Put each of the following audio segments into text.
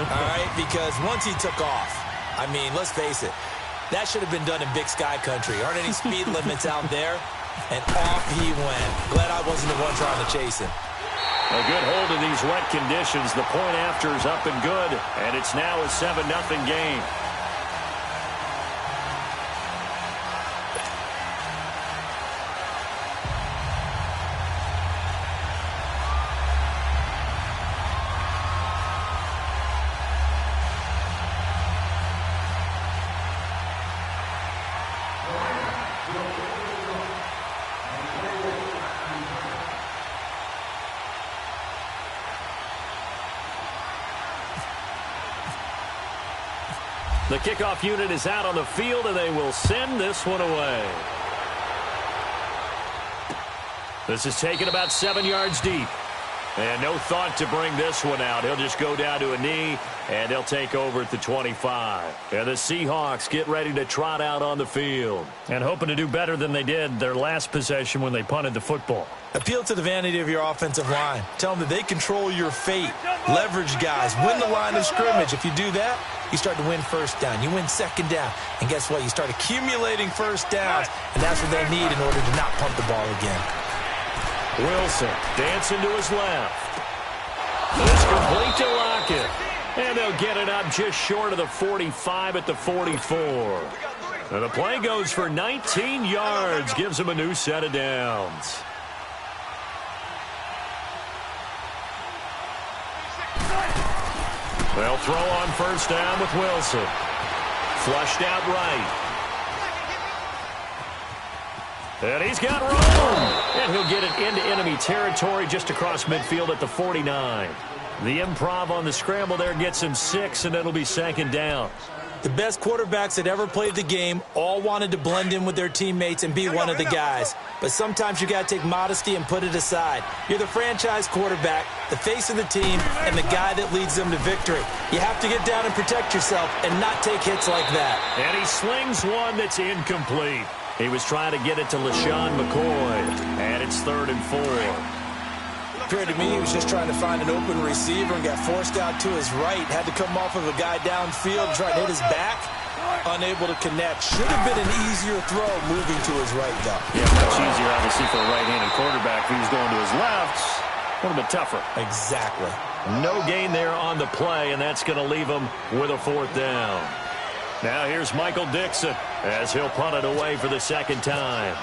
all right, because once he took off, I mean, let's face it, that should have been done in Big Sky Country. Aren't any speed limits out there? And off he went. Glad I wasn't the one trying to chase him. A good hold of these wet conditions. The point after is up and good, and it's now a 7-0 game. The kickoff unit is out on the field, and they will send this one away. This is taken about 7 yards deep. And no thought to bring this one out. He'll just go down to a knee, and they'll take over at the 25. And the Seahawks get ready to trot out on the field. And hoping to do better than they did their last possession when they punted the football. Appeal to the vanity of your offensive line. Tell them that they control your fate. Leverage guys. Win the line of scrimmage. If you do that, you start to win first down. You win second down. And guess what? You start accumulating first downs. And that's what they need in order to not punt the ball again. Wilson dancing to his left. It's complete to Lockett. And they'll get it up just short of the 45 at the 44. And the play goes for 19 yards. Gives them a new set of downs. They'll throw on first down with Wilson. Flushed out right. And he's got room. And he'll get it into enemy territory just across midfield at the 49. The improv on the scramble there gets him 6, and it'll be second down. The best quarterbacks that ever played the game all wanted to blend in with their teammates and be one of the guys. But sometimes you got to take modesty and put it aside. You're the franchise quarterback, the face of the team, and the guy that leads them to victory. You have to get down and protect yourself and not take hits like that. And he slings one that's incomplete. He was trying to get it to LaShawn McCoy, and it's 3rd and 4. Appeared to me he was just trying to find an open receiver and got forced out to his right. Had to come off of a guy downfield, try to hit his back. Unable to connect. Should have been an easier throw moving to his right, though. Yeah, much easier, obviously, for a right-handed quarterback. If he was going to his left, a little bit tougher. Exactly. No gain there on the play, and that's going to leave him with a 4th down. Now here's Michael Dixon as he'll punt it away for the second time.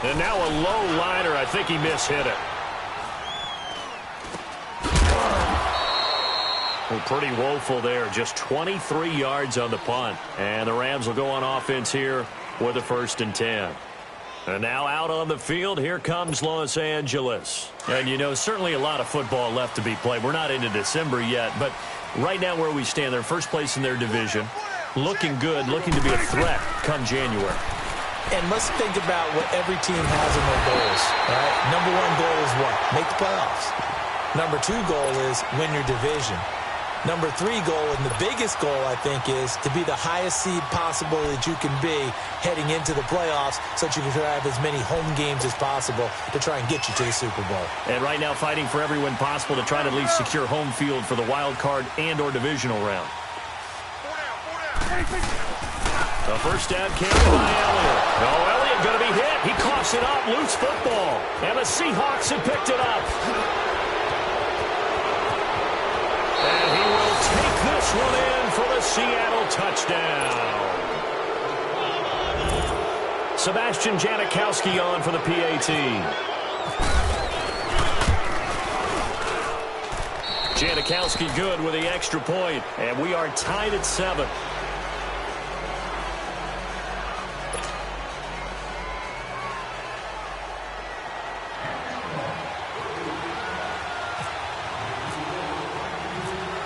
And now a low liner. I think he mishit it. Well, pretty woeful there. Just 23 yards on the punt. And the Rams will go on offense here with a 1st and 10. And now out on the field, here comes Los Angeles. And, you know, certainly a lot of football left to be played. We're not into December yet, but right now where we stand, they're first place in their division. Looking good, looking to be a threat come January. And let's think about what every team has in their goals. All right? Number 1 goal is what? Make the playoffs. Number 2 goal is win your division. Number 3 goal, and the biggest goal, I think, is to be the highest seed possible that you can be heading into the playoffs so that you can have as many home games as possible to try and get you to the Super Bowl. And right now fighting for every win possible to try to at least secure home field for the wild card and or divisional round. The first down carry by Elliott. Oh, Elliott going to be hit. He coughs it up. Loose football. And the Seahawks have picked it up. And he will take this one in for the Seattle touchdown. Sebastian Janikowski on for the PAT. Janikowski good with the extra point. And we are tied at 7.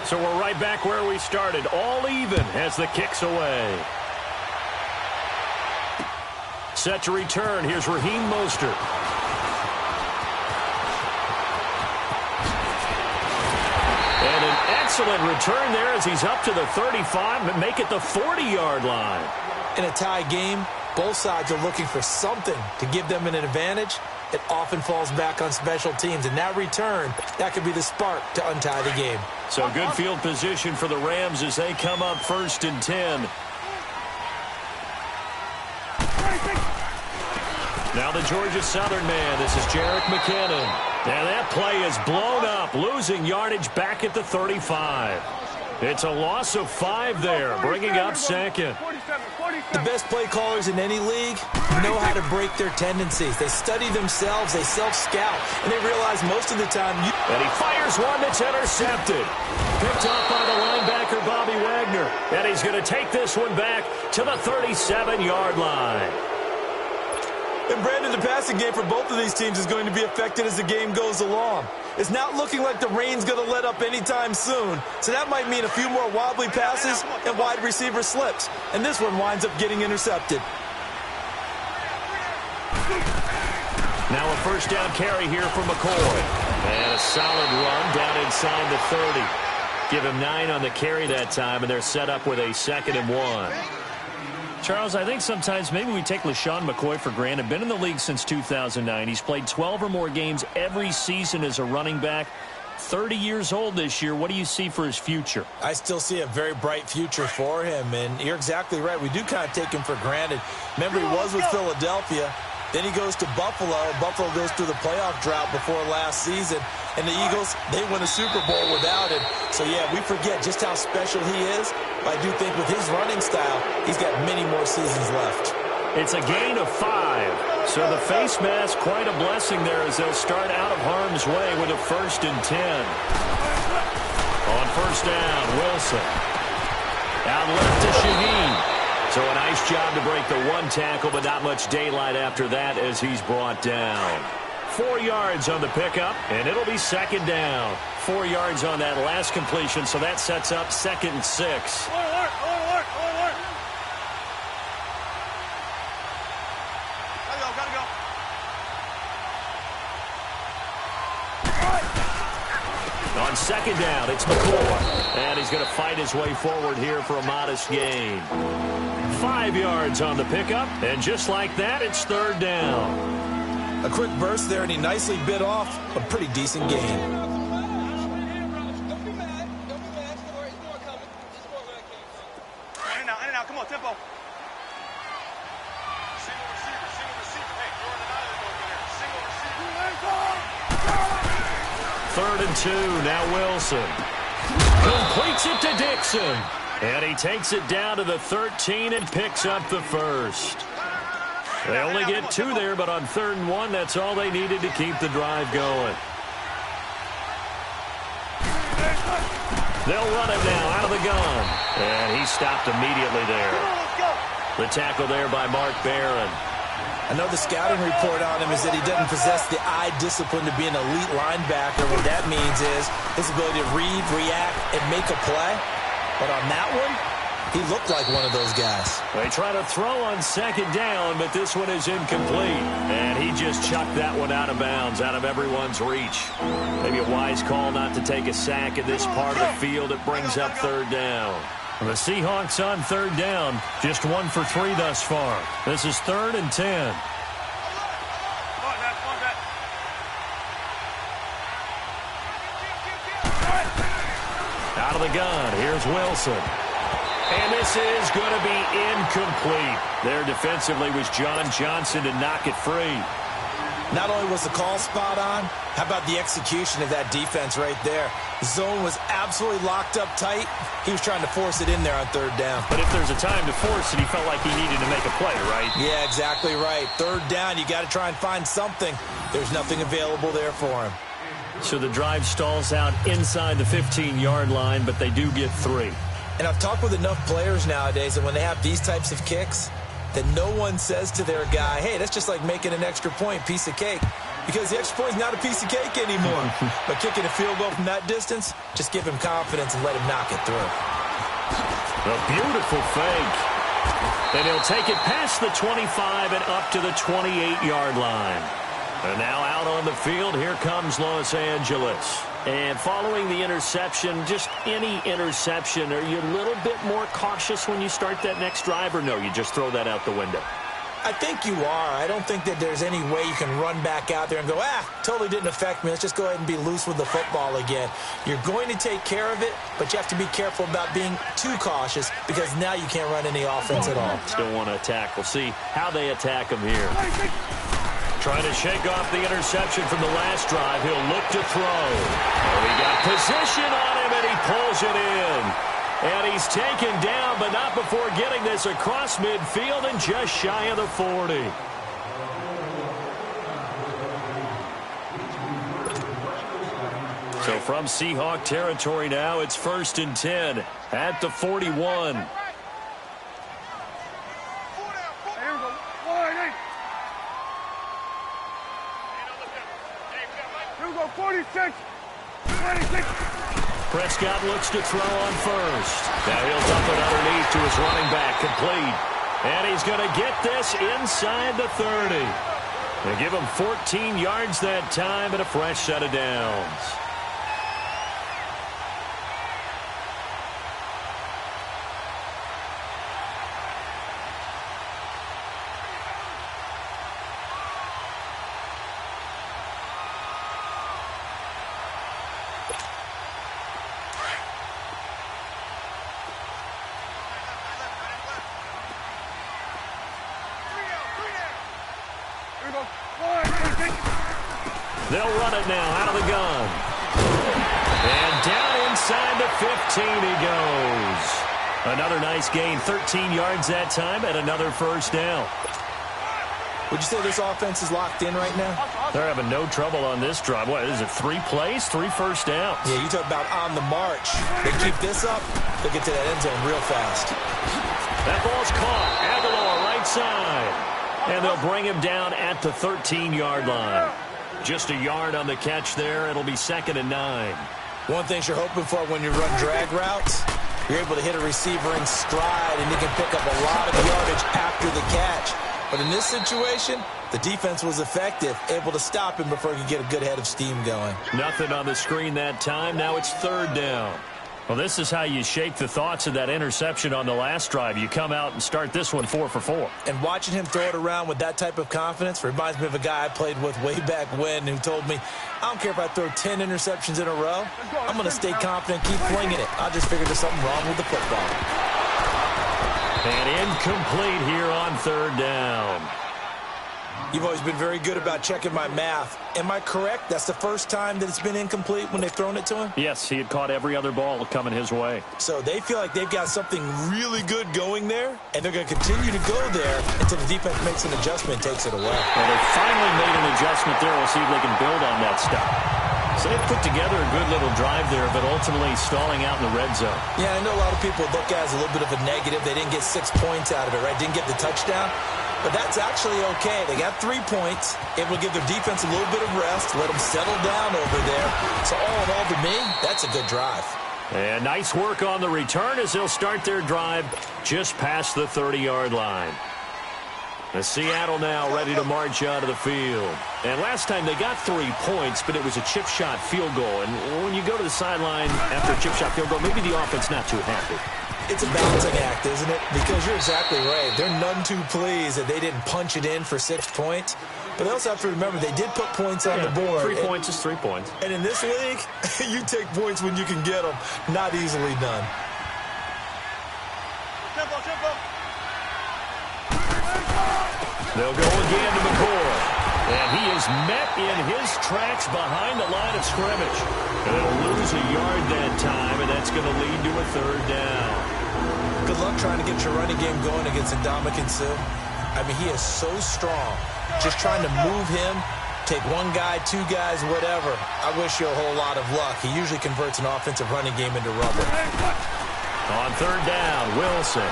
So we're right back where we started, all even as the kick's away. Set to return, here's Raheem Mostert. And an excellent return there as he's up to the 35, but make it the 40-yard line. In a tie game, both sides are looking for something to give them an advantage. it often falls back on special teams. And that return, that could be the spark to untie the game. So good field position for the Rams as they come up 1st and 10. Now the Georgia Southern man. This is Jerick McKinnon. And that play is blown up, losing yardage back at the 35. It's a loss of 5 there, bringing up 2nd. The best play callers in any league know how to break their tendencies. They study themselves, they self-scout, and they realize most of the time And he fires one that's intercepted. Picked off by the linebacker, Bobby Wagner. And he's going to take this one back to the 37-yard line. And Brandon, the passing game for both of these teams is going to be affected as the game goes along. It's not looking like the rain's going to let up anytime soon, so that might mean a few more wobbly passes and wide receiver slips. And this one winds up getting intercepted. Now a first down carry here for McCoy. And a solid run down inside the 30. Give him 9 on the carry that time, and they're set up with a 2nd and 1. Charles, I think sometimes maybe we take LeSean McCoy for granted. Been in the league since 2009. He's played 12 or more games every season as a running back. 30 years old this year. What do you see for his future? I still see a very bright future for him, and you're exactly right. We do kind of take him for granted. Remember, he was with Philadelphia. Then he goes to Buffalo. Buffalo goes through the playoff drought before last season. And the Eagles, they win a Super Bowl without him. So, yeah, we forget just how special he is. But I do think with his running style, he's got many more seasons left. It's a gain of 5. So the face mask, quite a blessing there as they'll start out of harm's way with a 1st and 10. On first down, Wilson. Out left to Shaheen. So a nice job to break the 1 tackle, but not much daylight after that as he's brought down. 4 yards on the pickup, and it'll be 2nd down. 4 yards on that last completion, so that sets up 2nd and 6. On 2nd down, it's McCoy. And he's going to fight his way forward here for a modest gain. 5 yards on the pickup, and just like that, it's 3rd down. A quick burst there, and he nicely bit off a pretty decent gain. Don't be mad. Don't be mad. It's more coming. It's more when I came. In and out. Come on, tempo. Single receiver. Hey, you're on another one there. Single receiver. 3rd and 2, now Wilson. Completes it to Dixon. And he takes it down to the 13 and picks up the 1st. They only get 2 there, but on 3rd and 1, that's all they needed to keep the drive going. They'll run him now out of the gun. And he stopped immediately there. The tackle there by Mark Barron. I know the scouting report on him is that he doesn't possess the eye discipline to be an elite linebacker. What that means is his ability to read, react, and make a play. But on that one, he looked like one of those guys. They try to throw on 2nd down, but this one is incomplete. And he just chucked that one out of bounds, out of everyone's reach. Maybe a wise call not to take a sack in this part of the field. It brings up 3rd down. The Seahawks on 3rd down, just 1 for 3 thus far. This is 3rd and 10. Out of the gun, here's Wilson. And this is going to be incomplete. There defensively was John Johnson to knock it free. Not only was the call spot on, how about the execution of that defense right there? The zone was absolutely locked up tight. He was trying to force it in there on 3rd down. But if there's a time to force it, he felt like he needed to make a play, right? Yeah, exactly right. 3rd down, you got to try and find something. There's nothing available there for him. So the drive stalls out inside the 15-yard line, but they do get 3. And I've talked with enough players nowadays, and when they have these types of kicks, that no one says to their guy, hey, that's just like making an extra point, piece of cake. Because the extra point is not a piece of cake anymore. But kicking a field goal from that distance, just give him confidence and let him knock it through. A beautiful fake. And he'll take it past the 25 and up to the 28-yard line. And now out on the field, here comes Los Angeles. And following the interception, just any interception, are you a little bit more cautious when you start that next drive, or no, you just throw that out the window? I think you are. I don't think that there's any way you can run back out there and go, totally didn't affect me. Let's just go ahead and be loose with the football again. You're going to take care of it, but you have to be careful about being too cautious because now you can't run any offense at all. Still want to attack. We'll see how they attack him here. Trying to shake off the interception from the last drive. He'll look to throw. Oh, he got position on him, and he pulls it in. And he's taken down, but not before getting this across midfield and just shy of the 40. So from Seahawk territory now, it's 1st and 10 at the 41. Here we go, 46, 26. Prescott looks to throw on first. Now he'll dump it underneath to his running back, complete. And he's going to get this inside the 30. They give him 14 yards that time and a fresh set of downs. They'll run it now out of the gun. And down inside the 15 he goes. Another nice gain, 13 yards that time, and another first down. Would you say this offense is locked in right now? They're having no trouble on this drive. What is it, 3 plays, 3 first downs? Yeah, you talk about on the march. They keep this up, they'll get to that end zone real fast. That ball's caught. Aguilar right side. And they'll bring him down at the 13-yard line. Just a yard on the catch there. It'll be 2nd and 9. One thing you're hoping for when you run drag routes, you're able to hit a receiver in stride, and he can pick up a lot of yardage after the catch. But in this situation, the defense was effective, able to stop him before he could get a good head of steam going. Nothing on the screen that time. Now it's 3rd down. Well, this is how you shake the thoughts of that interception on the last drive. You come out and start this one 4 for 4. And watching him throw it around with that type of confidence reminds me of a guy I played with way back when who told me, I don't care if I throw 10 interceptions in a row. I'm going to stay confident, keep flinging it. I just figured there's something wrong with the football. And incomplete here on 3rd down. You've always been very good about checking my math. Am I correct? That's the first time that it's been incomplete when they've thrown it to him? Yes, he had caught every other ball coming his way. So they feel like they've got something really good going there, and they're going to continue to go there until the defense makes an adjustment and takes it away. Well, they finally made an adjustment there. We'll see if they can build on that stuff. So they've put together a good little drive there, but ultimately stalling out in the red zone. Yeah, I know a lot of people look at it as a little bit of a negative. They didn't get 6 points out of it, right? Didn't get the touchdown. But that's actually okay. They got 3 points. Able to give their defense a little bit of rest, let them settle down over there. So all in all, to me, that's a good drive. And nice work on the return as they'll start their drive just past the 30-yard line. The Seattle now ready to march out of the field. And last time they got 3 points, but it was a chip shot field goal. And when you go to the sideline after a chip shot field goal, maybe the offense not too happy. It's a balancing act, isn't it? Because you're exactly right. They're none too pleased that they didn't punch it in for 6 points. But they also have to remember they did put points on the board. 3 points is 3 points. And in this league, you take points when you can get them. Not easily done. Tempo. They'll go again to McCoy. And he is met in his tracks behind the line of scrimmage. And they'll lose a yard that time, and that's going to lead to a 3rd down. Good luck trying to get your running game going against Ndamukong Suh. I mean, he is so strong. Just trying to move him, take 1 guy, 2 guys, whatever. I wish you a whole lot of luck. He usually converts an offensive running game into rubble. On 3rd down, Wilson.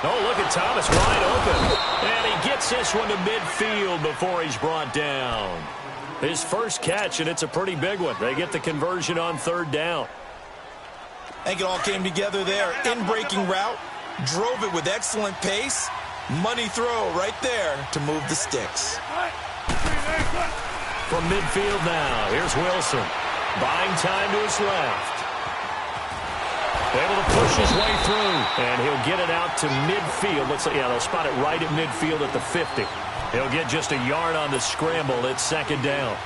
Oh, look at Thomas wide open. And he gets this one to midfield before he's brought down. His first catch, and it's a pretty big one. They get the conversion on 3rd down. I think it all came together there. In-breaking route, drove it with excellent pace. Money throw right there to move the sticks. From midfield now, here's Wilson. Buying time to his left. Able to push his way through. And he'll get it out to midfield. Looks like, yeah, they'll spot it right at midfield at the 50. He'll get just a yard on the scramble. It's second down.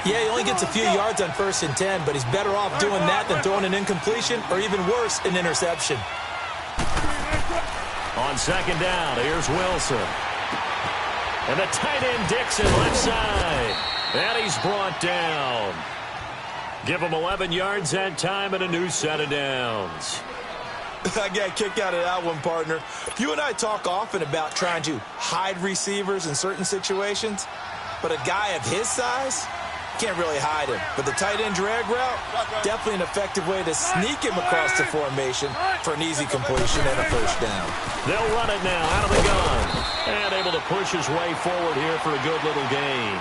Yeah, he only gets a few yards on 1st and 10, but he's better off doing that than throwing an incompletion or even worse, an interception. On second down, here's Wilson. And the tight end Dixon left side. And he's brought down. Give him 11 yards that time and a new set of downs. I got a kick out of that one, partner. You and I talk often about trying to hide receivers in certain situations, but a guy of his size can't really hide him. But the tight end drag route, definitely an effective way to sneak him across the formation for an easy completion and a first down. They'll run it now out of the gun. And able to push his way forward here for a good little gain.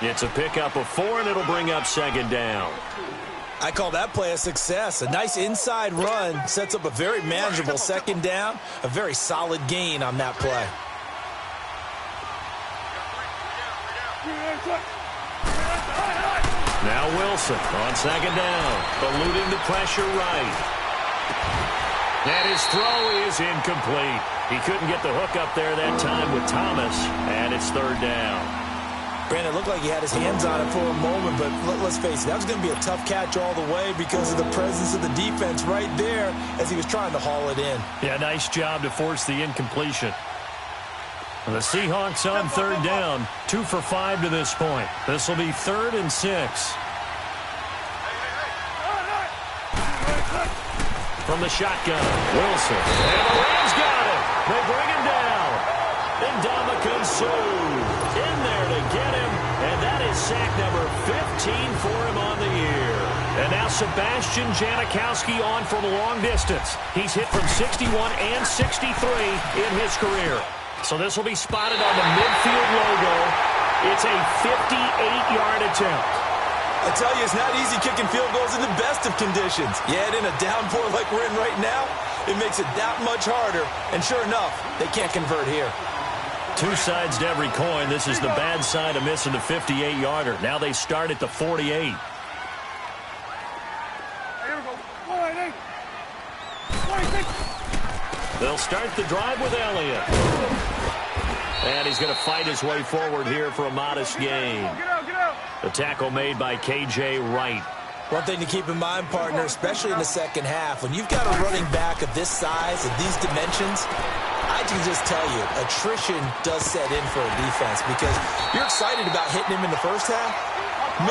It's a pickup of 4, and it'll bring up second down. I call that play a success. A nice inside run sets up a very manageable second down. A very solid gain on that play. Now Wilson on second down, eluding the pressure right. And his throw is incomplete. He couldn't get the hook up there that time with Thomas, and it's third down. Brandon, it looked like he had his hands on it for a moment, but let's face it, that was going to be a tough catch all the way because of the presence of the defense right there as he was trying to haul it in. Yeah, nice job to force the incompletion. The Seahawks on third down, 2 for 5 to this point. This will be 3rd and 6. From the shotgun, Wilson. And the Rams got it. They bring him down. And Ndamukong Suh in there to get him. And that is sack number 15 for him on the year. And now Sebastian Janikowski on from long distance. He's hit from 61 and 63 in his career. So this will be spotted on the midfield logo. It's a 58-yard attempt. I tell you, it's not easy kicking field goals in the best of conditions. Yet in a downpour like we're in right now, it makes it that much harder. And sure enough, they can't convert here. 2 sides to every coin. This is the bad side of missing the 58-yarder. Now they start at the 48. They'll start the drive with Elliott. And he's going to fight his way forward here for a modest gain. The tackle made by K.J. Wright. One thing to keep in mind, partner, especially in the second half, when you've got a running back of this size and these dimensions, I can just tell you, attrition does set in for a defense because you're excited about hitting him in the first half.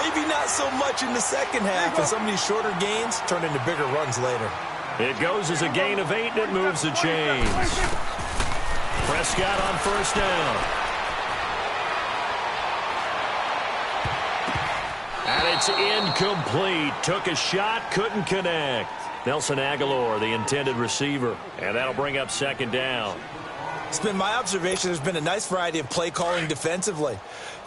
Maybe not so much in the second half, and some of these shorter gains turn into bigger runs later. It goes as a gain of 8, and it moves the chains. Prescott on first down. And it's incomplete. Took a shot, couldn't connect. Nelson Aguilar, the intended receiver. And that'll bring up second down. It's been my observation there's been a nice variety of play calling defensively.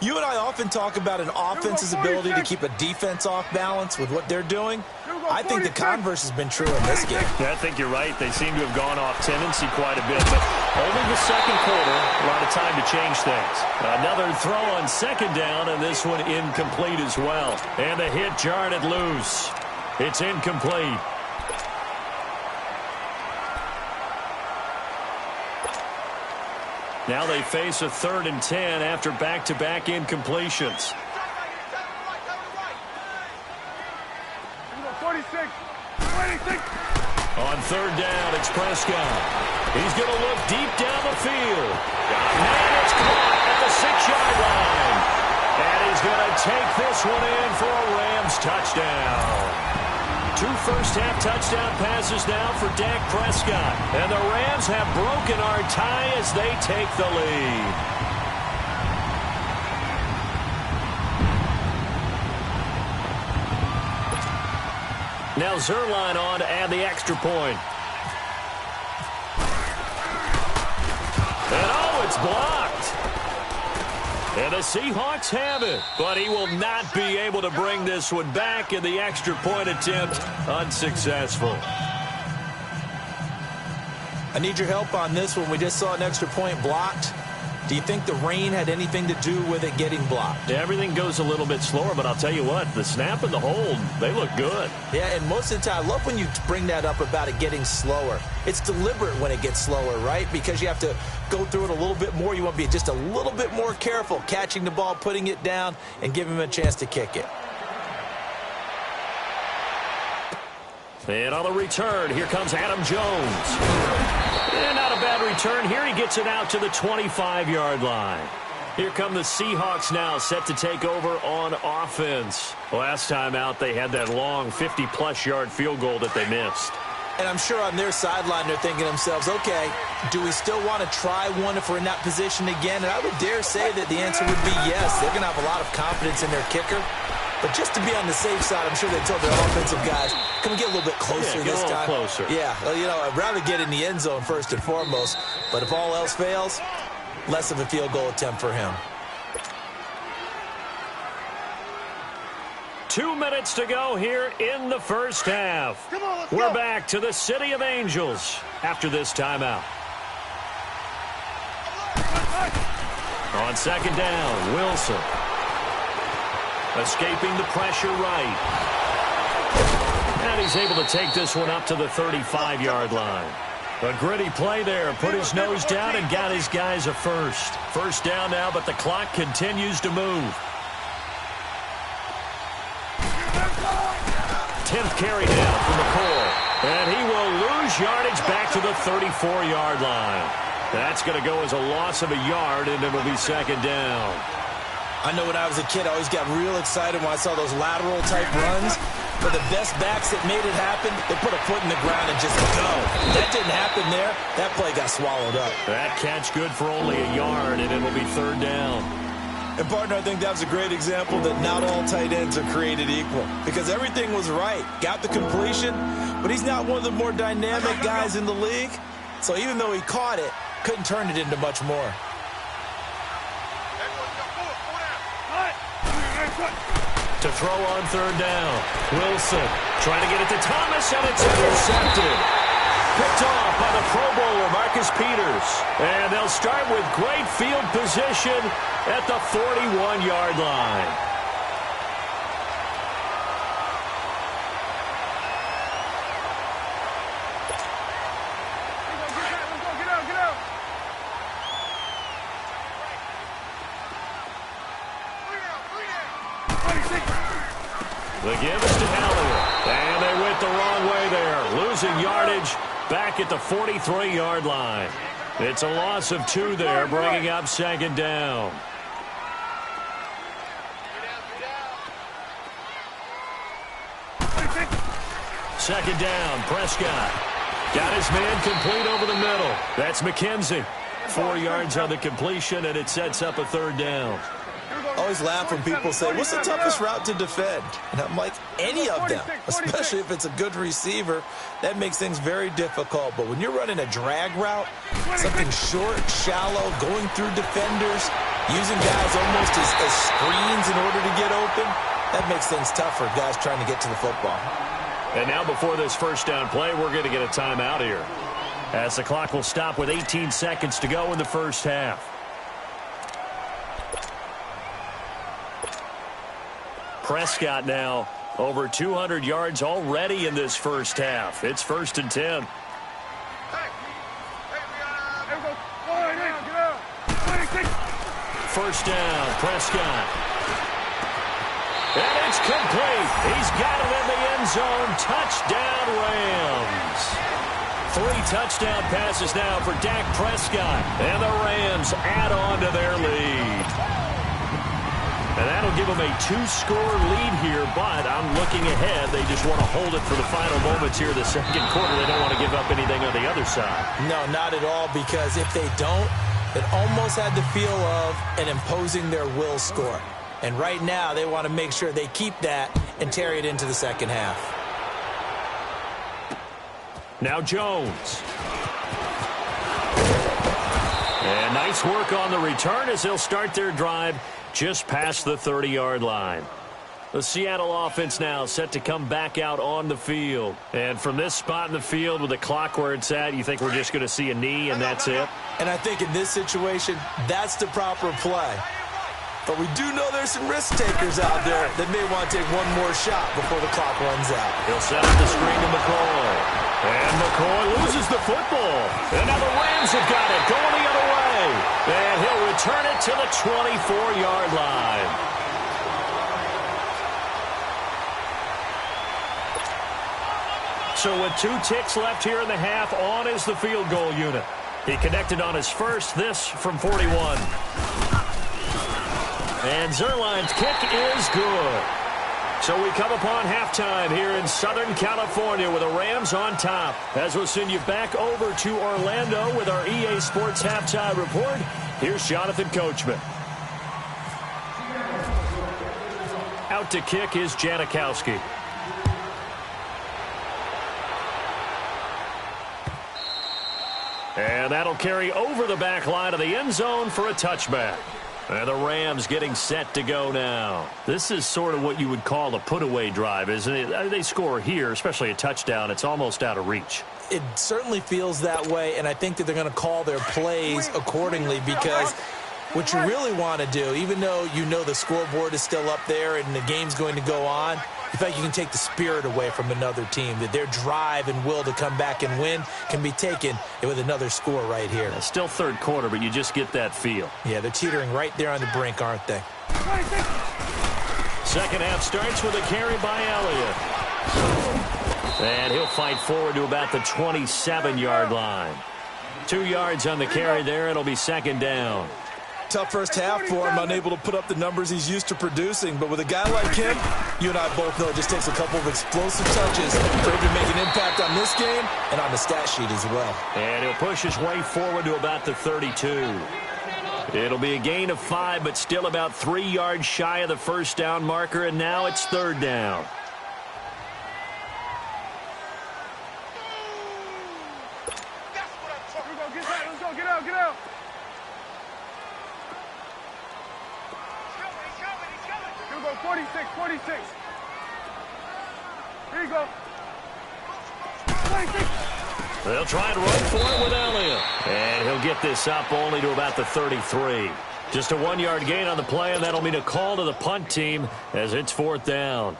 You and I often talk about an offense's ability to keep a defense off balance with what they're doing. I think the converse has been true in this game. Yeah, I think you're right. They seem to have gone off tendency quite a bit, but only the second quarter, a lot of time to change things. Another throw on second down, and this one incomplete as well. And the hit jarred it loose. It's incomplete. Now they face a 3rd and 10 after back-to-back incompletions. 26. On third down, it's Prescott. He's going to look deep down the field. And it's caught at the 6-yard line. And he's going to take this one in for a Rams touchdown. 2 first-half touchdown passes now for Dak Prescott. And the Rams have broken our tie as they take the lead. Now Zerline on to add the extra point. And oh, it's blocked. And the Seahawks have it. But he will not be able to bring this one back, and the extra point attempt unsuccessful. I need your help on this one. We just saw an extra point blocked. Do you think the rain had anything to do with it getting blocked? Everything goes a little bit slower, but I'll tell you what, the snap and the hold, they look good. Yeah, and most of the time, I love when you bring that up about it getting slower. It's deliberate when it gets slower, right? Because you have to go through it a little bit more. You want to be just a little bit more careful catching the ball, putting it down, and giving him a chance to kick it. And on the return, here comes Adam Jones. And not a bad return here. He gets it out to the 25-yard line. Here come the Seahawks now, set to take over on offense. Last time out, they had that long 50-plus yard field goal that they missed. And I'm sure on their sideline, they're thinking to themselves, okay, do we still want to try one if we're in that position again? And I would dare say that the answer would be yes. They're going to have a lot of confidence in their kicker. But just to be on the safe side, I'm sure they told their offensive guys, can we get a little bit closer this time? Closer. Yeah, well, you know, I'd rather get in the end zone first and foremost. But if all else fails, less of a field goal attempt for him. 2 minutes to go here in the first half. We're back to the City of Angels after this timeout. On second down, Wilson. Escaping the pressure right. And he's able to take this one up to the 35-yard line. A gritty play there. Put his nose down and got his guys a first. First down now, but the clock continues to move. 10th carry down from McCoy. And he will lose yardage back to the 34-yard line. That's going to go as a loss of a yard, and it'll be second down. I know when I was a kid, I always got real excited when I saw those lateral-type runs. But the best backs that made it happen, they put a foot in the ground and just go. That didn't happen there. That play got swallowed up. That catch good for only a yard, and it'll be third down. And, partner, I think that was a great example that not all tight ends are created equal. Because everything was right. Got the completion, but he's not one of the more dynamic guys in the league. So even though he caught it, couldn't turn it into much more. To throw on third down. Wilson trying to get it to Thomas, and it's intercepted. Picked off by the Pro Bowler, Marcus Peters. And they'll start with great field position at the 41-yard line. The give is to Elliott. And they went the wrong way there. Losing yardage back at the 43-yard line. It's a loss of 2 there, bringing up second down. Second down, Prescott. Got his man complete over the middle. That's McKenzie. 4 yards on the completion, and it sets up a third down. I always laugh when people say, what's the toughest route to defend? And I'm like, any of them, especially if it's a good receiver. That makes things very difficult. But when you're running a drag route, something short, shallow, going through defenders, using guys almost as screens in order to get open, that makes things tough for guys trying to get to the football. And now before this first down play, we're going to get a timeout here, as the clock will stop with 18 seconds to go in the first half. Prescott now over 200 yards already in this first half. It's first and 10. First down, Prescott. And it's complete. He's got it in the end zone. Touchdown, Rams. 3 touchdown passes now for Dak Prescott. And the Rams add on to their lead. And that'll give them a 2-score lead here, but I'm looking ahead. They just want to hold it for the final moments here of the second quarter. They don't want to give up anything on the other side. No, not at all, because if they don't, it almost had the feel of an imposing their will score. And right now, they want to make sure they keep that and carry it into the second half. Now Jones. And nice work on the return as they'll start their drive just past the 30-yard line. The Seattle offense now set to come back out on the field. And from this spot in the field with the clock where it's at, you think we're just going to see a knee and that's it? And I think in this situation, that's the proper play. But we do know there's some risk takers out there that may want to take one more shot before the clock runs out. He'll set up the screen to McCoy. And McCoy loses the football. And now the Rams have got it going the other way. And he'll return it to the 24-yard line. So with 2 ticks left here in the half, on is the field goal unit. He connected on his first, this from 41. And Zerline's kick is good. So we come upon halftime here in Southern California with the Rams on top. As we'll send you back over to Orlando with our EA Sports Halftime Report, here's Jonathan Coachman. Out to kick is Janikowski. And that'll carry over the back line of the end zone for a touchback. And the Rams getting set to go now. This is sort of what you would call a put-away drive, isn't it? They score here, especially a touchdown. It's almost out of reach. It certainly feels that way, and I think that they're going to call their plays accordingly because what you really want to do, even though you know the scoreboard is still up there and the game's going to go on, in fact, you can take the spirit away from another team, that their drive and will to come back and win can be taken with another score right here. It's still third quarter, but you just get that feel. Yeah, they're teetering right there on the brink, aren't they? Second half starts with a carry by Elliott. And he'll fight forward to about the 27-yard line. 2 yards on the carry there. It'll be second down. Tough first half for him, unable to put up the numbers he's used to producing. But with a guy like him, you and I both know it just takes a couple of explosive touches for him to make an impact on this game and on the stat sheet as well. And he'll push his way forward to about the 32. It'll be a gain of 5, but still about 3 yards shy of the first down marker, and now it's third down. Let's go, get out. Here we go, 46. Here you go. 46. They'll try and run for it with Elliott. And he'll get this up only to about the 33. Just a 1-yard gain on the play, and that'll mean a call to the punt team as it's fourth down.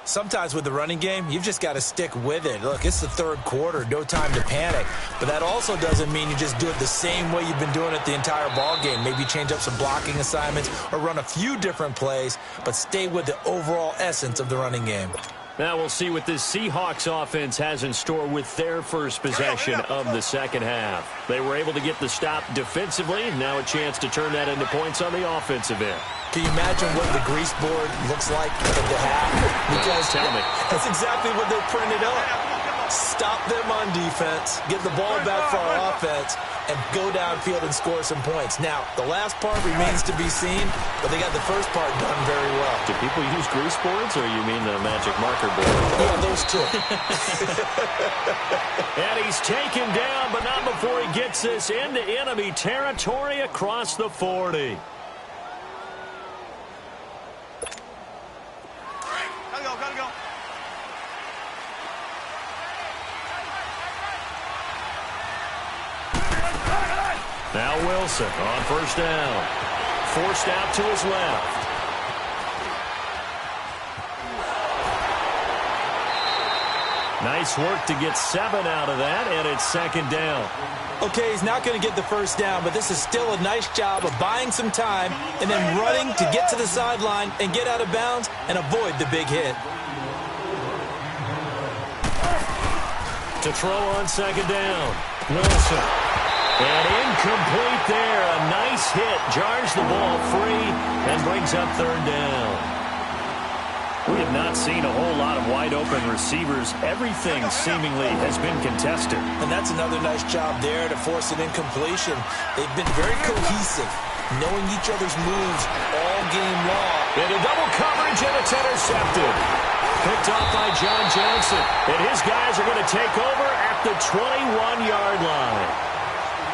Sometimes with the running game, you've just got to stick with it. Look, it's the third quarter, no time to panic. But that also doesn't mean you just do it the same way you've been doing it the entire ball game. Maybe change up some blocking assignments or run a few different plays, but stay with the overall essence of the running game. Now we'll see what this Seahawks offense has in store with their first possession of the second half. They were able to get the stop defensively. Now a chance to turn that into points on the offensive end. Can you imagine what the grease board looks like at the half? Because tell me. That's exactly what they printed up. Stop them on defense, get the ball back for our offense, and go downfield and score some points. Now, the last part remains to be seen, but they got the first part done very well. Do people use grease boards, or you mean the magic marker board? Yeah, those two. And he's taken down, but not before he gets this into enemy territory across the 40. Gotta go. Now Wilson on first down. Forced out to his left. Nice work to get 7 out of that, and it's second down. Okay, he's not going to get the first down, but this is still a nice job of buying some time and then running to get to the sideline and get out of bounds and avoid the big hit. To throw on second down. Wilson. And incomplete there. A nice hit. Jars the ball free and brings up third down. We have not seen a whole lot of wide-open receivers. Everything seemingly has been contested. And that's another nice job there to force an incompletion. They've been very cohesive, knowing each other's moves all game long. Into double coverage, and it's intercepted. Picked off by John Johnson. And his guys are going to take over at the 21-yard line.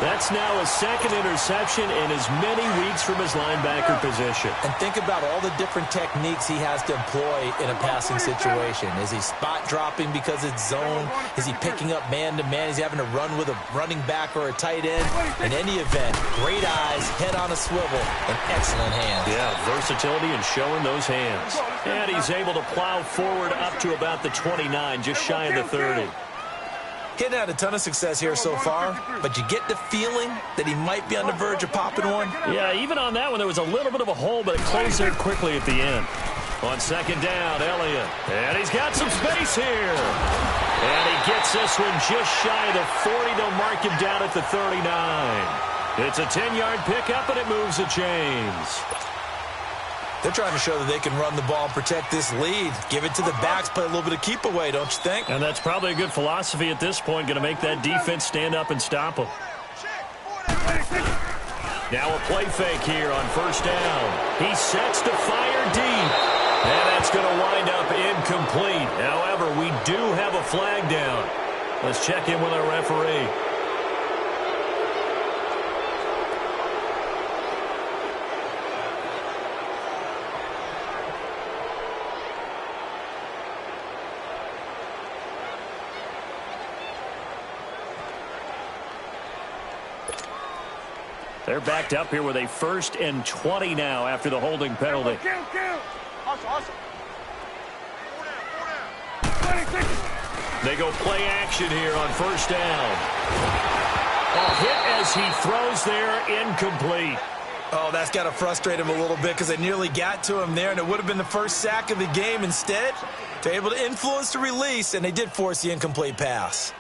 That's now his second interception in as many weeks from his linebacker position. And think about all the different techniques he has to employ in a passing situation. Is he spot dropping because it's zone? Is he picking up man-to-man? Is he having to run with a running back or a tight end? In any event, great eyes, head on a swivel, and excellent hands. Yeah, versatility and showing those hands. And he's able to plow forward up to about the 29, just shy of the 30. Hitting had a ton of success here so far, but you get the feeling that he might be on the verge of popping one. Yeah, even on that one, there was a little bit of a hole, but it closed there quickly at the end. On second down, Elliott. And he's got some space here. And he gets this one just shy of the 40. They'll mark him down at the 39. It's a 10-yard pickup, and it moves the chains. They're trying to show that they can run the ball and protect this lead. Give it to the backs, play a little bit of keep away, don't you think? And that's probably a good philosophy at this point, going to make that defense stand up and stop them. Now a play fake here on first down. He sets to fire deep. And that's going to wind up incomplete. However, we do have a flag down. Let's check in with our referee. They're backed up here with a 1st and 20 now after the holding penalty. Awesome. They go play action here on first down. A hit as he throws there, incomplete. Oh, that's got to frustrate him a little bit because they nearly got to him there, and it would have been the first sack of the game. Instead, they're able to influence the release, and they did force the incomplete pass.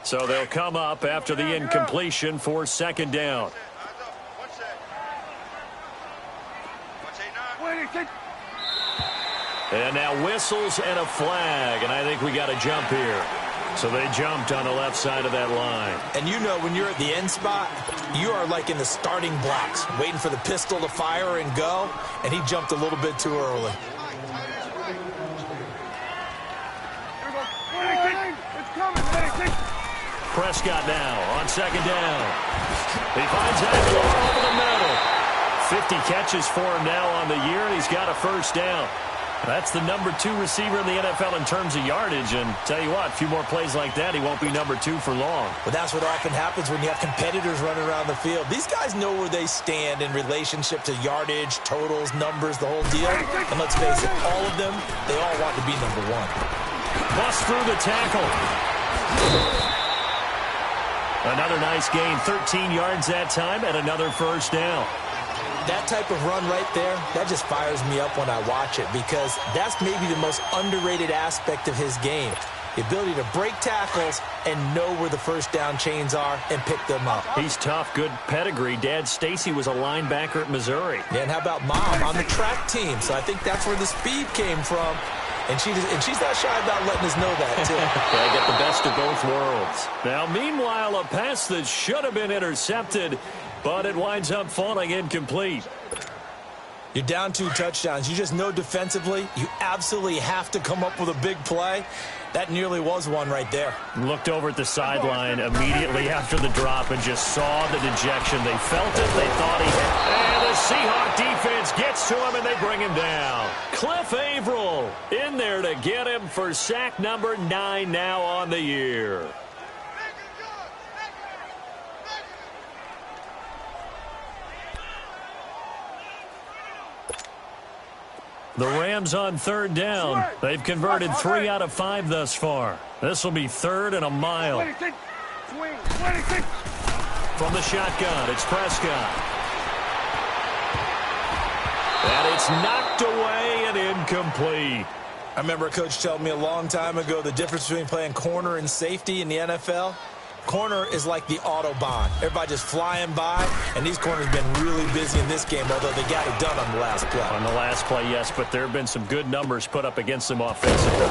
So they'll come up after the incompletion for second down. And now whistles and a flag, and I think we got a jump here. So they jumped on the left side of that line. And you know when you're at the end spot, you are like in the starting blocks, waiting for the pistol to fire and go, and he jumped a little bit too early. Prescott now on second down. He finds Aguilar over the middle. 50 catches for him now on the year, and he's got a first down. That's the number 2 receiver in the NFL in terms of yardage, and tell you what, a few more plays like that, he won't be number 2 for long. But that's what often happens when you have competitors running around the field. These guys know where they stand in relationship to yardage, totals, numbers, the whole deal. And let's face it, all of them, they all want to be number 1. Bust through the tackle. Another nice gain, 13 yards that time, and another first down. That type of run right there, that just fires me up when I watch it because that's maybe the most underrated aspect of his game. The ability to break tackles and know where the first down chains are and pick them up. He's tough, good pedigree. Dad Stacy was a linebacker at Missouri. Yeah, and how about Mom on the track team? So I think that's where the speed came from. And she's not shy about letting us know that, too. Gotta get the best of both worlds. Now, meanwhile, a pass that should have been intercepted, but it winds up falling incomplete. You're down 2 touchdowns. You just know defensively you absolutely have to come up with a big play. That nearly was one right there. Looked over at the sideline immediately after the drop and just saw the dejection. They felt it. They thought he hit. And the Seahawk defense gets to him, and they bring him down. Cliff Averill in there to get him for sack number 9 now on the year. The Rams on third down. They've converted 3 out of 5 thus far. This will be 3rd and a mile. From the shotgun, it's Prescott. And it's knocked away and incomplete. I remember a coach telling me a long time ago the difference between playing corner and safety in the NFL. Corner is like the Autobahn. Everybody just flying by, and these corners have been really busy in this game, although they got it done on the last play. On the last play, yes, but there have been some good numbers put up against them offensively.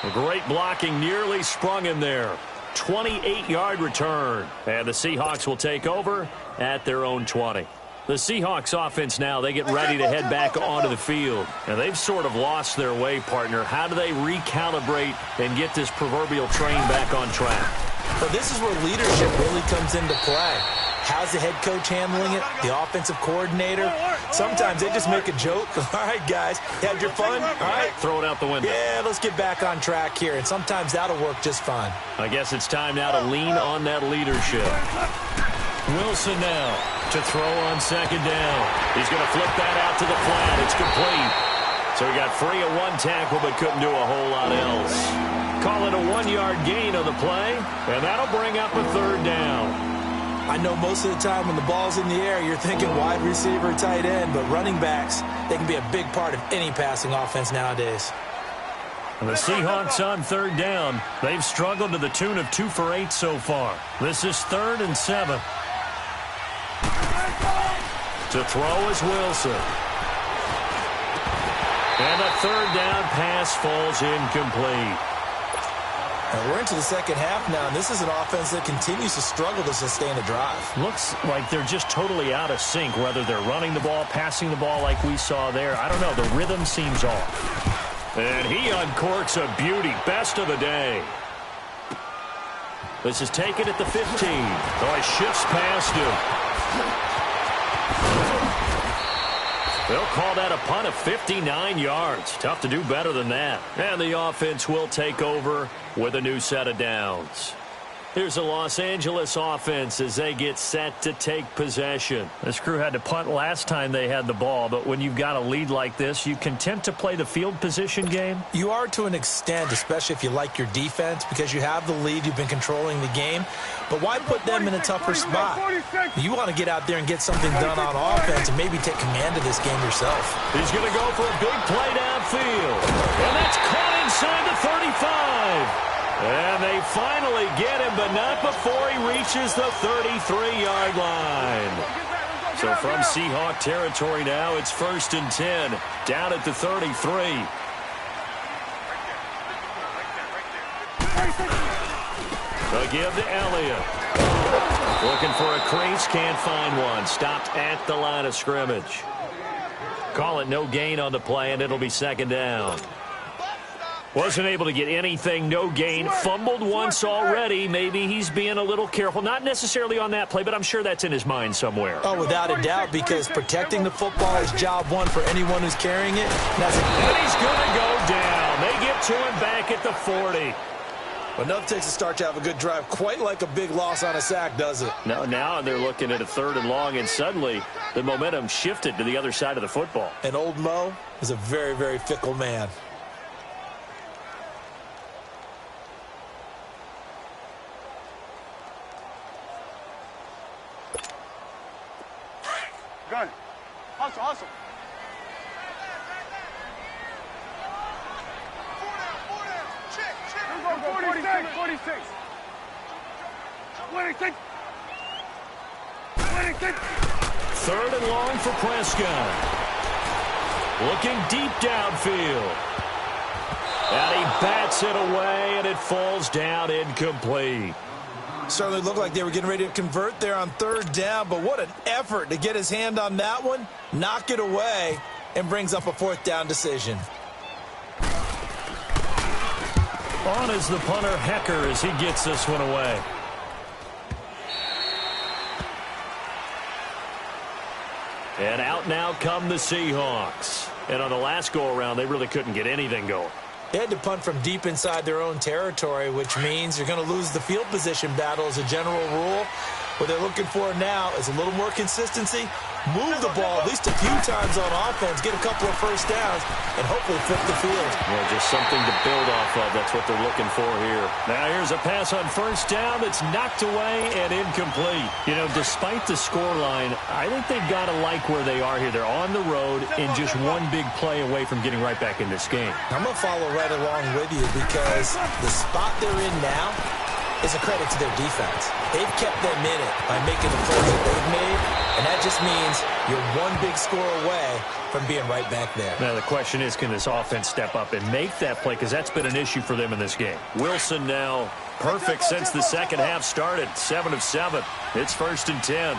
The great blocking nearly sprung him there. 28-yard return, and the Seahawks will take over at their own 20. The Seahawks offense now, they get ready to head back onto the field. And they've sort of lost their way, partner. How do they recalibrate and get this proverbial train back on track? Well, this is where leadership really comes into play. How's the head coach handling it? The offensive coordinator? Sometimes they just make a joke. All right, guys, you had your fun? All right. Throw it out the window. Yeah, let's get back on track here. And sometimes that'll work just fine. I guess it's time now to lean on that leadership. Wilson now to throw on second down. He's going to flip that out to the flat. It's complete. So he got free of one tackle but couldn't do a whole lot else. Call it a 1-yard gain on the play, and that'll bring up a third down. I know most of the time when the ball's in the air, you're thinking wide receiver, tight end, but running backs, they can be a big part of any passing offense nowadays. And the Seahawks on third down. They've struggled to the tune of 2 for 8 so far. This is 3rd and 7. To throw is Wilson. And a third down pass falls incomplete. And we're into the second half now, and this is an offense that continues to struggle to sustain a drive. Looks like they're just totally out of sync, whether they're running the ball, passing the ball like we saw there. I don't know. The rhythm seems off. And he uncorks a beauty. Best of the day. This is taken at the 15. Oh, he shifts past him. They'll call that a punt of 59 yards. Tough to do better than that. And the offense will take over with a new set of downs. Here's the Los Angeles offense as they get set to take possession. This crew had to punt last time they had the ball, but when you've got a lead like this, you content to play the field position game? You are to an extent, especially if you like your defense, because you have the lead, you've been controlling the game. But why put them in a tougher spot? You want to get out there and get something done on offense and maybe take command of this game yourself. He's going to go for a big play downfield. And that's caught inside the 35. And they finally get him, but not before he reaches the 33-yard line. So from Seahawk territory now, it's 1st and 10, down at the 33. They'll give to Elliott. Looking for a crease, can't find one. Stopped at the line of scrimmage. Call it no gain on the play, and it'll be second down. Wasn't able to get anything, no gain. Fumbled once already. Maybe he's being a little careful. Not necessarily on that play, but I'm sure that's in his mind somewhere. Oh, without a doubt, because protecting the football is job one for anyone who's carrying it. And he's going to go down. They get to him back at the 40. Enough takes to start to have a good drive. Quite like a big loss on a sack, does it? Now they're looking at a 3rd and long, and suddenly the momentum shifted to the other side of the football. And old Mo is a very, very fickle man. Gun. Hustle, hustle. 4 down. Check. Go, 46. 3rd and long for Prescott. Looking deep downfield. And he bats it away, and it falls down incomplete. Certainly looked like they were getting ready to convert there on 3rd down, but what an effort to get his hand on that one, knock it away, and brings up a 4th down decision. On is the punter, Hecker, as he gets this one away. And out now come the Seahawks. And on the last go-around, they really couldn't get anything going. They had to punt from deep inside their own territory, which means you're going to lose the field position battle as a general rule. What they're looking for now is a little more consistency, move the ball at least a few times on offense, get a couple of first downs, and hopefully flip the field. Yeah, just something to build off of. That's what they're looking for here. Now here's a pass on 1st down that's knocked away and incomplete. You know, despite the scoreline, I think they've got to like where they are here. They're on the road and just one big play away from getting right back in this game. I'm going to follow right along with you because the spot they're in now is a credit to their defense. They've kept them in it by making the plays that they've made, and that just means you're one big score away from being right back there. Now the question is, can this offense step up and make that play, because that's been an issue for them in this game. Wilson now perfect since the second half started. 7 of 7. It's 1st and 10.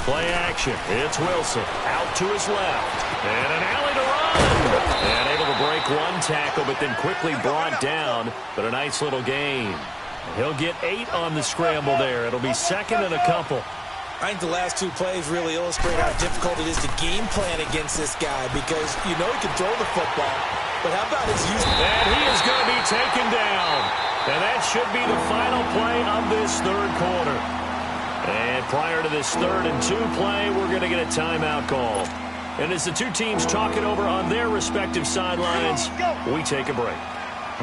Play action. It's Wilson. Out to his left. And an alley to run. And able to break one tackle, but then quickly brought down. But a nice little gain. He'll get 8 on the scramble there. It'll be second and a couple. I think the last 2 plays really illustrate how difficult it is to game plan against this guy because you know he can throw the football, but how about his use? And he is going to be taken down. And that should be the final play of this third quarter. And prior to this 3rd and 2 play, we're going to get a timeout call. And as the two teams talk it over on their respective sidelines, we take a break.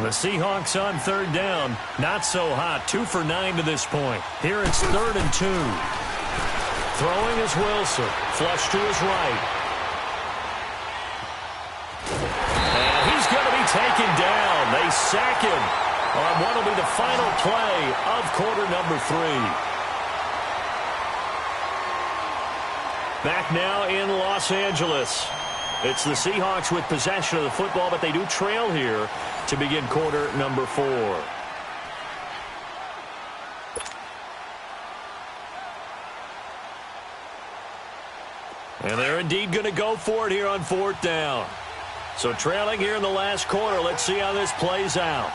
The Seahawks on 3rd down. Not so hot. 2 for 9 to this point. Here it's 3rd and 2. Throwing is Wilson. Flush to his right. And he's going to be taken down. They sack him on what will be the final play of quarter number 3. Back now in Los Angeles. It's the Seahawks with possession of the football, but they do trail here to begin quarter number 4. And they're indeed going to go for it here on 4th down. So trailing here in the last quarter. Let's see how this plays out.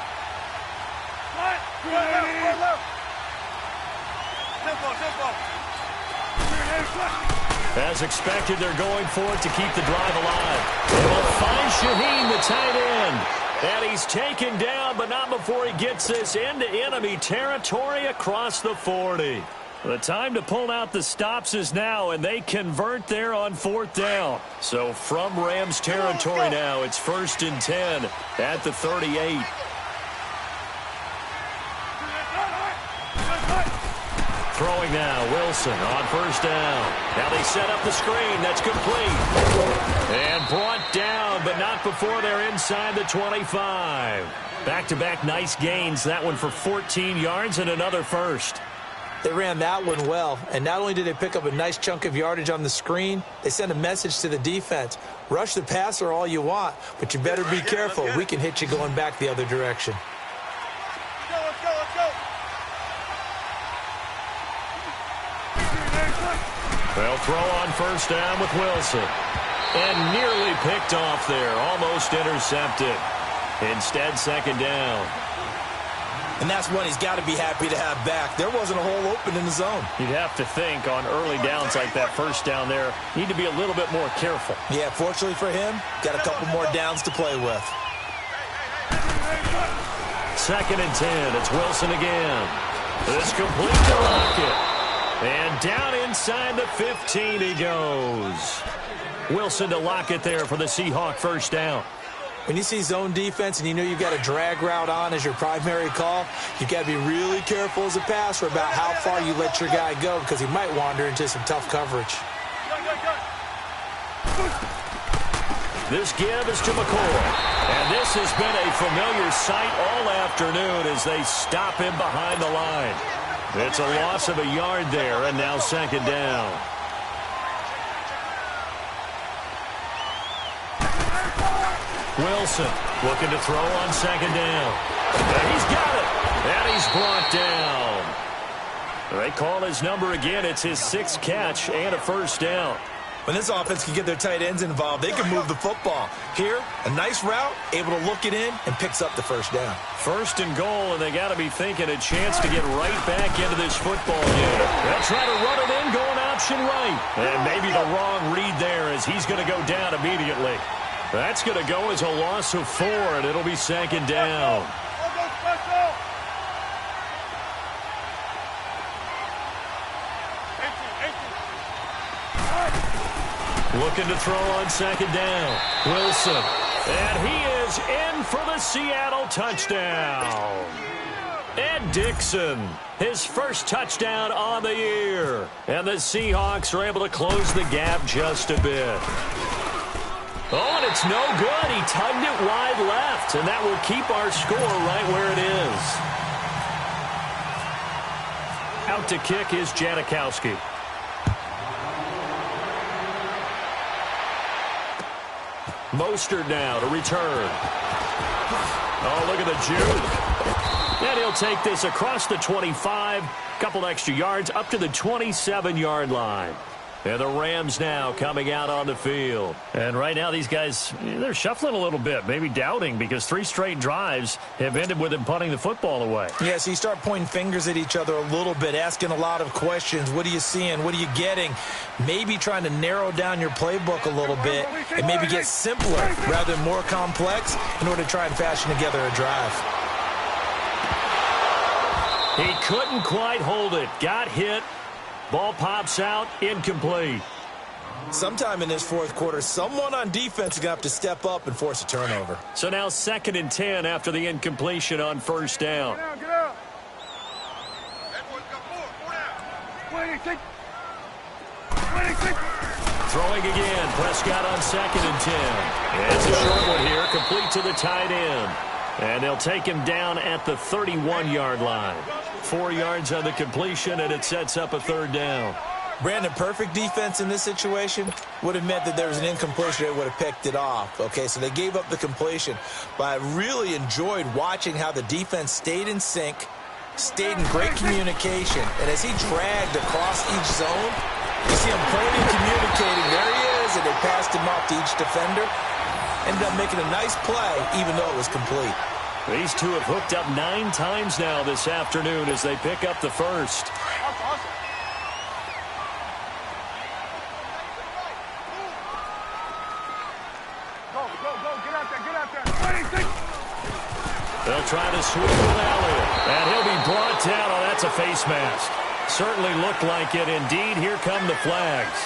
As expected, they're going for it to keep the drive alive. They will find Shaheen, the tight end. And he's taken down, but not before he gets this into enemy territory across the 40. The time to pull out the stops is now, and they convert there on 4th down. So from Rams territory now, it's 1st and 10 at the 38. Throwing now, Wilson on 1st down. Now they set up the screen. That's complete. And brought down, but not before they're inside the 25. Back-to-back nice gains. That one for 14 yards and another first. They ran that one well, and not only did they pick up a nice chunk of yardage on the screen, they sent a message to the defense. Rush the passer all you want, but you better be careful. We can hit you going back the other direction. Let's go. They'll throw on 1st down with Wilson. And nearly picked off there. Almost intercepted. Instead, 2nd down. And that's one he's got to be happy to have back. There wasn't a hole open in the zone. You'd have to think on early downs like that 1st down there, need to be a little bit more careful. Yeah, fortunately for him, got a couple more downs to play with. 2nd and 10. It's Wilson again. This complete to Lockett. And down inside the 15 he goes. Wilson to Lockett there for the Seahawk 1st down. When you see zone defense and you know you've got a drag route on as your primary call, you've got to be really careful as a passer about how far you let your guy go because he might wander into some tough coverage. This give is to McCoy. And this has been a familiar sight all afternoon as they stop him behind the line. It's a loss of a yard there, and now 2nd down. Wilson looking to throw on 2nd down. And he's got it. And he's brought down. They call his number again. It's his 6th catch and a 1st down. When this offense can get their tight ends involved, they can move the football. Here, a nice route, able to look it in, and picks up the 1st down. 1st and goal, and they got to be thinking a chance to get right back into this football game. They'll try to run it in, going option right. And maybe the wrong read there as he's going to go down immediately. That's going to go as a loss of 4, and it'll be 2nd down. Looking to throw on 2nd down. Wilson. And he is in for the Seattle touchdown. Ed Dixon, his 1st touchdown on the year. And the Seahawks are able to close the gap just a bit. Oh, and it's no good. He tugged it wide left, and that will keep our score right where it is. Out to kick is Janikowski. Mostert now to return. Oh, look at the juke. And he'll take this across the 25, couple extra yards up to the 27-yard line. And the Rams now coming out on the field. And right now these guys, they're shuffling a little bit, maybe doubting, because 3 straight drives have ended with them punting the football away. Yeah, so you start pointing fingers at each other a little bit, asking a lot of questions. What are you seeing? What are you getting? Maybe trying to narrow down your playbook a little bit and maybe get simpler rather than more complex in order to try and fashion together a drive. He couldn't quite hold it. Got hit. Ball pops out, incomplete. Sometime in this fourth quarter, someone on defense is going to have to step up and force a turnover. So now 2nd and 10 after the incompletion on first down. Get out. That boy's got 4 down. 26. Throwing again. Prescott on 2nd and 10. It's a short one here, complete to the tight end. And they'll take him down at the 31-yard line. 4 yards on the completion, and it sets up a 3rd down. Brandon, perfect defense in this situation would have meant that there was an incompletion. They would have picked it off. Okay, so they gave up the completion. But I really enjoyed watching how the defense stayed in sync, stayed in great communication. And as he dragged across each zone, you see him pointing, communicating. There he is, and they passed him off to each defender. Ended up making a nice play, even though it was complete. These two have hooked up 9 times now this afternoon as they pick up the first. Go, get out there. They'll try to sweep with Elliott, and he'll be brought down. Oh, that's a face mask. Certainly looked like it. Indeed, here come the flags.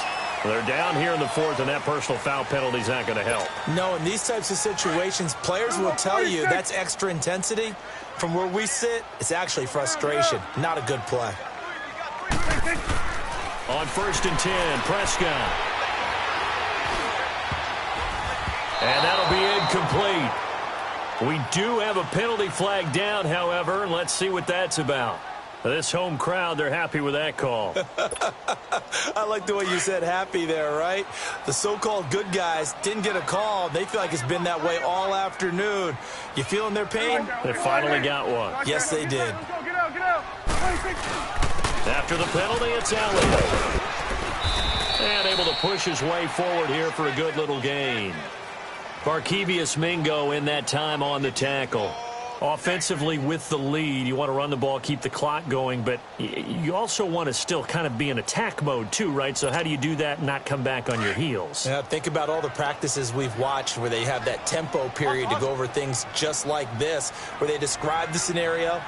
They're down here in the 4th, and that personal foul penalty is not going to help. No, in these types of situations, players will tell you that's extra intensity. From where we sit, it's actually frustration. Not a good play. On 1st and 10, Prescott. And that'll be incomplete. We do have a penalty flag down, however, and let's see what that's about. This home crowd, they're happy with that call. I like the way you said happy there, right? The so-called good guys didn't get a call. They feel like it's been that way all afternoon. You feeling their pain? They finally got one. Yes, they did. Get out. After the penalty, it's Elliott. And able to push his way forward here for a good little gain. Barkevius Mingo in that time on the tackle. Offensively with the lead, you want to run the ball, keep the clock going, but you also want to still kind of be in attack mode too, right? So how do you do that and not come back on your heels? Yeah, think about all the practices we've watched where they have that tempo period to go over things just like this, where they describe the scenario,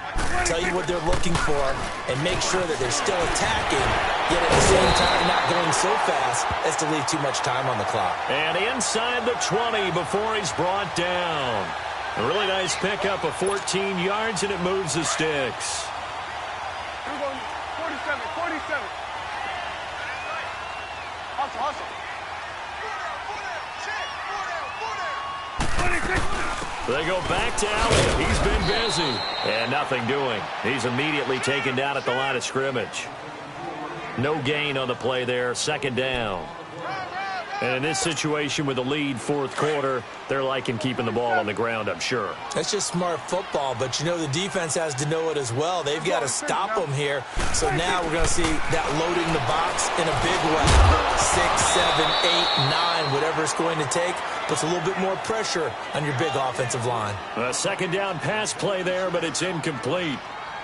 tell you what they're looking for, and make sure that they're still attacking, yet at the same time not going so fast as to leave too much time on the clock. And inside the 20 before he's brought down. A really nice pickup of 14 yards, and it moves the sticks. 47. Hustle. They go back to Elliott. He's been busy. And nothing doing. He's immediately taken down at the line of scrimmage. No gain on the play there. 2nd down. And in this situation with the lead, 4th quarter, they're liking keeping the ball on the ground, I'm sure. That's just smart football, but you know the defense has to know it as well. They've got to stop them here. So now we're going to see that loading the box in a big way. 6, 7, 8, 9, whatever it's going to take, puts a little bit more pressure on your big offensive line. A 2nd down pass play there, but it's incomplete.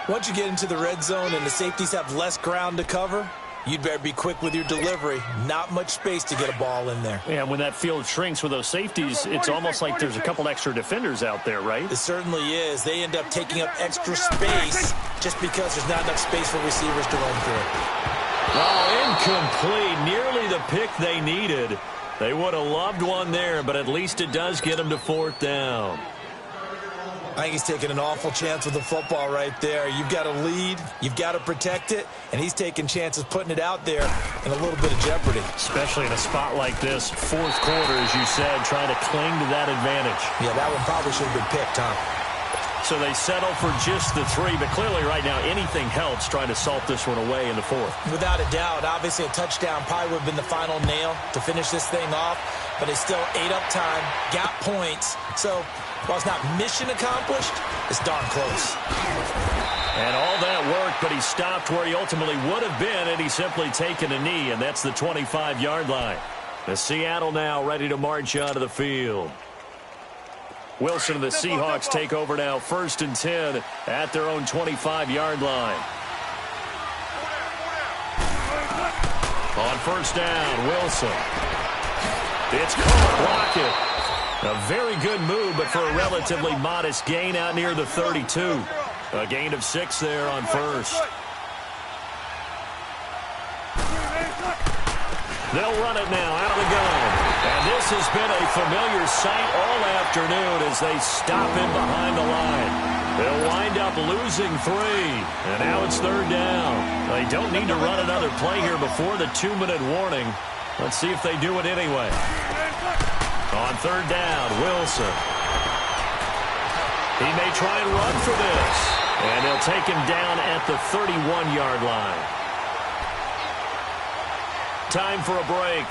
Once you get into the red zone and the safeties have less ground to cover, you'd better be quick with your delivery. Not much space to get a ball in there. Yeah, when that field shrinks with those safeties, it's almost like there's a couple extra defenders out there, right? It certainly is. They end up taking up extra space just because there's not enough space for receivers to run through. Oh, incomplete. Nearly the pick they needed. They would have loved one there, but at least it does get them to 4th down. I think he's taking an awful chance with the football right there. You've got to lead, you've got to protect it, and he's taking chances putting it out there in a little bit of jeopardy. Especially in a spot like this, 4th quarter, as you said, trying to cling to that advantage. Yeah, that one probably should have been picked, huh? So they settle for just the 3, but clearly right now anything helps trying to salt this one away in the 4th. Without a doubt. Obviously a touchdown probably would have been the final nail to finish this thing off. but they still ate up time, got points. So while it's not mission accomplished, it's darn close. And all that work, but he stopped where he ultimately would have been, and he's simply taken a knee, and that's the 25-yard line. The Seattle now ready to march onto the field. Wilson and the Seahawks take over now, 1st and 10 at their own 25-yard line. On 1st down, Wilson. It's caught, block it. A very good move, but for a relatively modest gain out near the 32. A gain of 6 there on 1st. They'll run it now out of the gun. And this has been a familiar sight all afternoon as they stop in behind the line. They'll wind up losing 3. And now it's 3rd down. They don't need to run another play here before the 2-minute warning. Let's see if they do it anyway. On 3rd down, Wilson. He may try and run for this. And they'll take him down at the 31-yard line. Time for a break.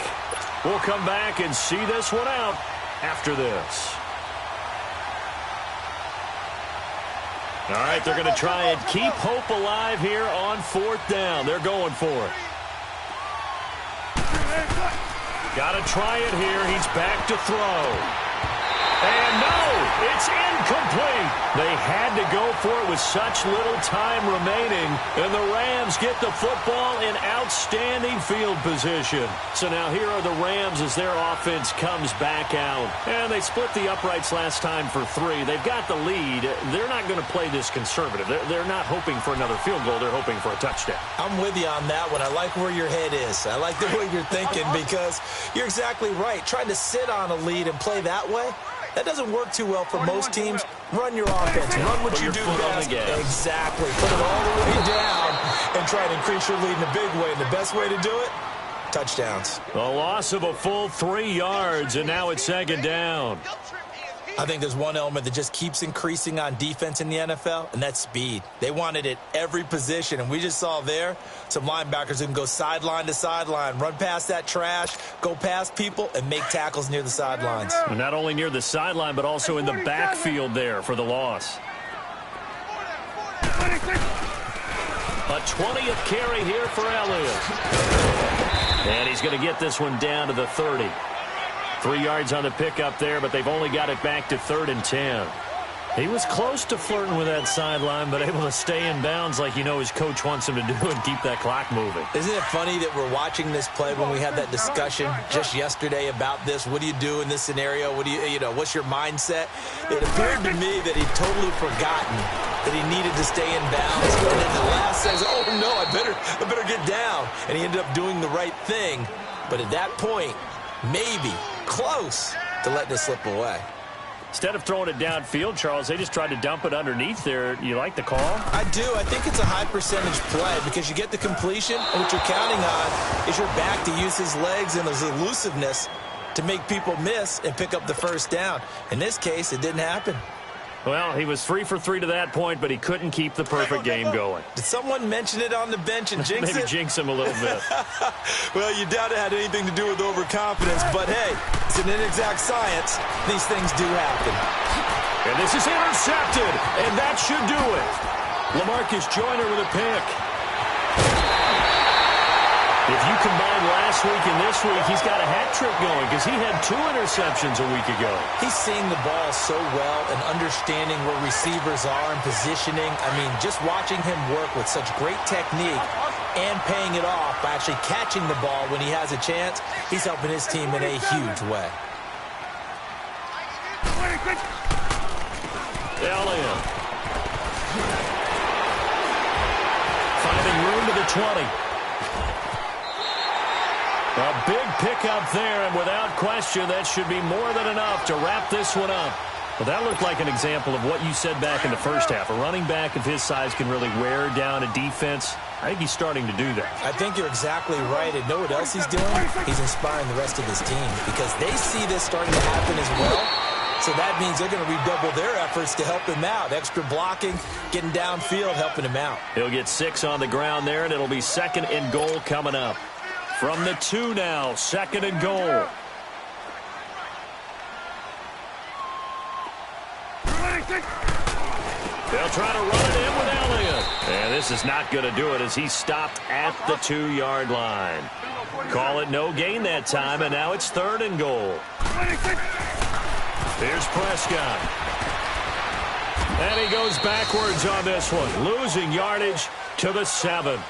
We'll come back and see this one out after this. All right, they're going to try and keep hope alive here on 4th down. They're going for it. Got to try it here. He's back to throw. And no, it's incomplete. They had to go for it with such little time remaining. And the Rams get the football in outstanding field position. So now here are the Rams as their offense comes back out. And they split the uprights last time for 3. They've got the lead. They're not going to play this conservative. They're not hoping for another field goal. They're hoping for a touchdown. I'm with you on that one. I like where your head is. I like the way you're thinking because you're exactly right. Trying to sit on a lead and play that way, that doesn't work too well for most teams. Run your offense. Run what you do best. Exactly. Put it all the way down and try to increase your lead in a big way. And the best way to do it, touchdowns. A loss of a full 3 yards, and now it's 2nd down. I think there's one element that just keeps increasing on defense in the NFL, and that's speed. They want it at every position, and we just saw there some linebackers who can go sideline to sideline, run past that trash, go past people, and make tackles near the sidelines. Not only near the sideline, but also in the backfield there for the loss. A 20th carry here for Elliott. And he's going to get this one down to the 30. 3 yards on the pickup there, but they've only got it back to 3rd and 10. He was close to flirting with that sideline, but able to stay in bounds like you know his coach wants him to do and keep that clock moving. Isn't it funny that we're watching this play when we had that discussion just yesterday about this? What do you do in this scenario? What do you know, what's your mindset? It appeared to me that he'd totally forgotten that he needed to stay in bounds. And then the last says, oh, no, I better get down. And he ended up doing the right thing. But at that point, maybe close to letting it slip away. Instead of throwing it downfield, Charles, they just tried to dump it underneath there. You like the call? I do. I think it's a high percentage play because you get the completion, and what you're counting on is your back to use his legs and his elusiveness to make people miss and pick up the 1st down. In this case, it didn't happen. Well, he was 3 for 3 to that point, but he couldn't keep the perfect game going. Did someone mention it on the bench and jinx Maybe jinx him a little bit. Well, you doubt it had anything to do with overconfidence, but hey, it's an inexact science. These things do happen. And this is intercepted, and that should do it. LaMarcus Joyner with a pick. If you combine last week and this week, he's got a hat trick going because he had 2 interceptions a week ago. He's seeing the ball so well and understanding where receivers are and positioning. I mean, just watching him work with such great technique and paying it off by actually catching the ball when he has a chance, he's helping his team in a huge way. Elliott. Finding room to the 20. A big pickup there, and without question, that should be more than enough to wrap this one up. Well, that looked like an example of what you said back in the first half. A running back of his size can really wear down a defense. I think he's starting to do that. I think you're exactly right. And know what else he's doing? He's inspiring the rest of his team because they see this starting to happen as well. So that means they're going to redouble their efforts to help him out. Extra blocking, getting downfield, helping him out. He'll get 6 on the ground there, and it'll be 2nd and goal coming up. From the 2 now, 2nd and goal. They'll try to run it in with Elliott. And this is not going to do it as he stopped at the 2-yard line. Call it no gain that time, and now it's 3rd and goal. Here's Prescott. And he goes backwards on this one, losing yardage to the 7.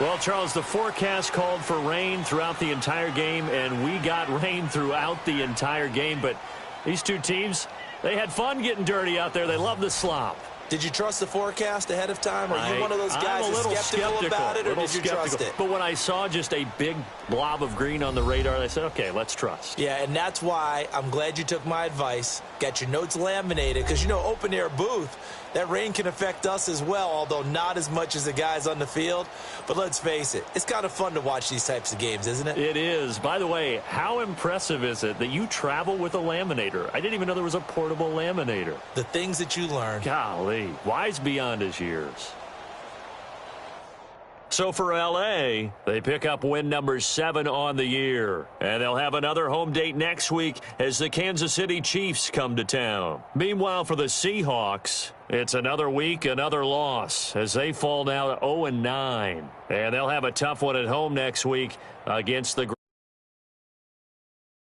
Well, Charles, the forecast called for rain throughout the entire game, and we got rain throughout the entire game. But these two teams, they had fun getting dirty out there. They love the slop. Did you trust the forecast ahead of time? Are you one of those guys that's skeptical about it, or did you trust it? But when I saw just a big blob of green on the radar, I said, okay, let's trust. Yeah, and that's why I'm glad you took my advice. Got your notes laminated, because, you know, open-air booth, that rain can affect us as well, although not as much as the guys on the field. But let's face it, it's kind of fun to watch these types of games, isn't it? It is. By the way, how impressive is it that you travel with a laminator? I didn't even know there was a portable laminator. The things that you learn. Golly, wise beyond his years. So for L.A., they pick up win number 7 on the year. And they'll have another home date next week as the Kansas City Chiefs come to town. Meanwhile, for the Seahawks, it's another week, another loss as they fall now to 0-9. And they'll have a tough one at home next week against the